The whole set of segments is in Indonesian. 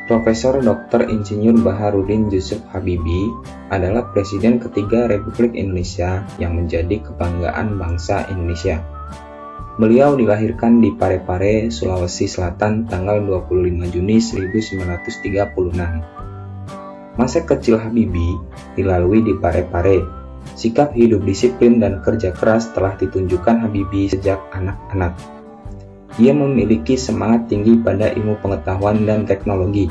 Profesor Dr. Insinyur Baharudin Yusuf Habibie adalah Presiden ketiga Republik Indonesia yang menjadi kebanggaan bangsa Indonesia. Beliau dilahirkan di Parepare, Sulawesi Selatan tanggal 25 Juni 1936. Masa kecil Habibie dilalui di Parepare. Sikap hidup disiplin dan kerja keras telah ditunjukkan Habibie sejak anak-anak. Ia memiliki semangat tinggi pada ilmu pengetahuan dan teknologi.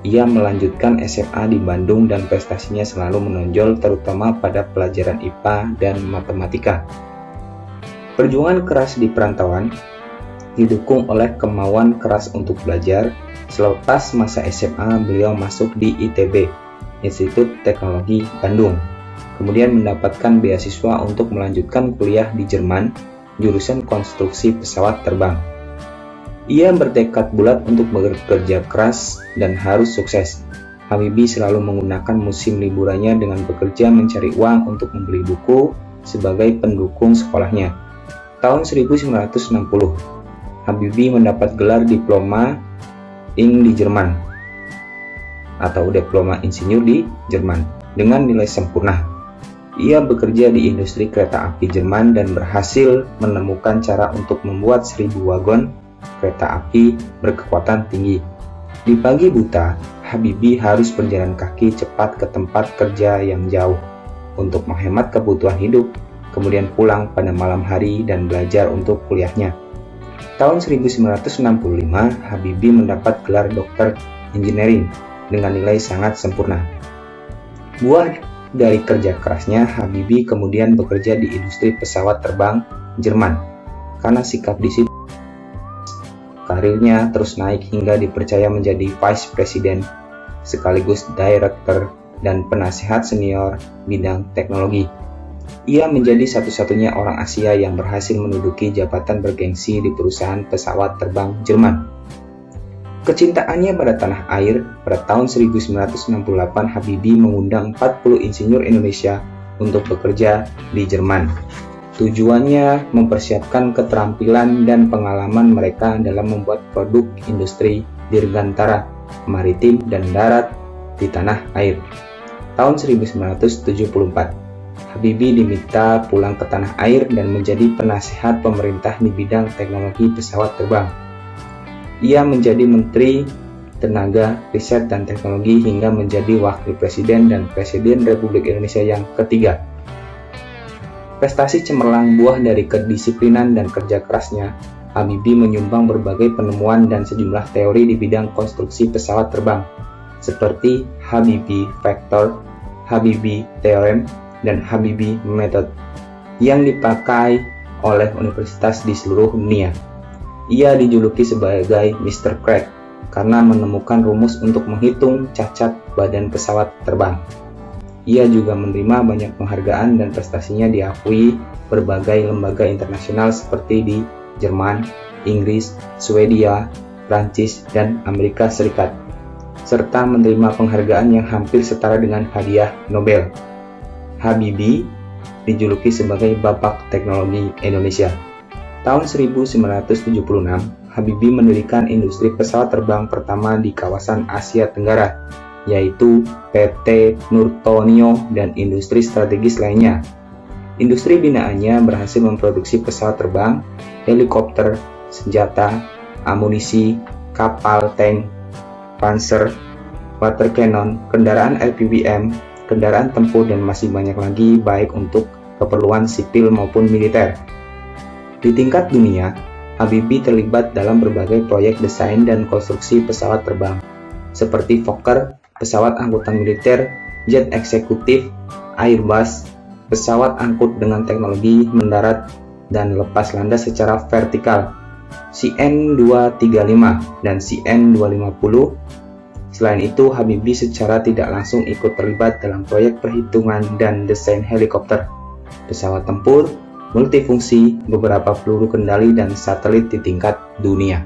Ia melanjutkan SMA di Bandung dan prestasinya selalu menonjol terutama pada pelajaran IPA dan matematika. Perjuangan keras di perantauan didukung oleh kemauan keras untuk belajar. Selepas masa SMA, beliau masuk di ITB, Institut Teknologi Bandung. Kemudian mendapatkan beasiswa untuk melanjutkan kuliah di Jerman, jurusan konstruksi pesawat terbang. Ia bertekad bulat untuk bekerja keras dan harus sukses. Habibie selalu menggunakan musim liburannya dengan bekerja mencari uang untuk membeli buku sebagai pendukung sekolahnya. Tahun 1960, Habibie mendapat gelar Diploma Ing di Jerman atau Diploma Insinyur di Jerman dengan nilai sempurna. Ia bekerja di industri kereta api Jerman dan berhasil menemukan cara untuk membuat 1000 wagon kereta api berkekuatan tinggi. Di pagi buta, Habibie harus berjalan kaki cepat ke tempat kerja yang jauh untuk menghemat kebutuhan hidup, kemudian pulang pada malam hari dan belajar untuk kuliahnya. Tahun 1965, Habibie mendapat gelar Doktor Engineering dengan nilai sangat sempurna. Buah dari kerja kerasnya, Habibie kemudian bekerja di industri pesawat terbang Jerman. Karena sikap disiplin, karirnya terus naik hingga dipercaya menjadi Vice President sekaligus Director dan penasehat senior bidang teknologi. Ia menjadi satu-satunya orang Asia yang berhasil menduduki jabatan bergengsi di perusahaan pesawat terbang Jerman. Kecintaannya pada tanah air, pada tahun 1968 Habibie mengundang 40 insinyur Indonesia untuk bekerja di Jerman. Tujuannya mempersiapkan keterampilan dan pengalaman mereka dalam membuat produk industri dirgantara, maritim, dan darat di tanah air. Tahun 1974, Habibie diminta pulang ke tanah air dan menjadi penasehat pemerintah di bidang teknologi pesawat terbang. Ia menjadi Menteri Tenaga, Riset, dan Teknologi hingga menjadi Wakil Presiden dan Presiden Republik Indonesia yang ketiga. Prestasi cemerlang buah dari kedisiplinan dan kerja kerasnya, Habibie menyumbang berbagai penemuan dan sejumlah teori di bidang konstruksi pesawat terbang, seperti Habibie Factor, Habibie Theorem, dan Habibie Method, yang dipakai oleh universitas di seluruh dunia. Ia dijuluki sebagai Mr. Crack karena menemukan rumus untuk menghitung cacat badan pesawat terbang. Ia juga menerima banyak penghargaan dan prestasinya diakui berbagai lembaga internasional seperti di Jerman, Inggris, Swedia, Prancis, dan Amerika Serikat, serta menerima penghargaan yang hampir setara dengan hadiah Nobel. Habibie dijuluki sebagai Bapak Teknologi Indonesia. Tahun 1976, Habibie mendirikan industri pesawat terbang pertama di kawasan Asia Tenggara, yaitu PT Nurtonio dan industri strategis lainnya. Industri binaannya berhasil memproduksi pesawat terbang, helikopter, senjata, amunisi, kapal, tank, panzer, water cannon, kendaraan LPBM, kendaraan tempur, dan masih banyak lagi baik untuk keperluan sipil maupun militer. Di tingkat dunia, Habibie terlibat dalam berbagai proyek desain dan konstruksi pesawat terbang, seperti Fokker, pesawat angkutan militer, jet eksekutif, Airbus, pesawat angkut dengan teknologi mendarat dan lepas landas secara vertikal, CN-235 dan CN-250. Selain itu, Habibie secara tidak langsung ikut terlibat dalam proyek perhitungan dan desain helikopter, pesawat tempur, multifungsi, beberapa peluru kendali, dan satelit di tingkat dunia.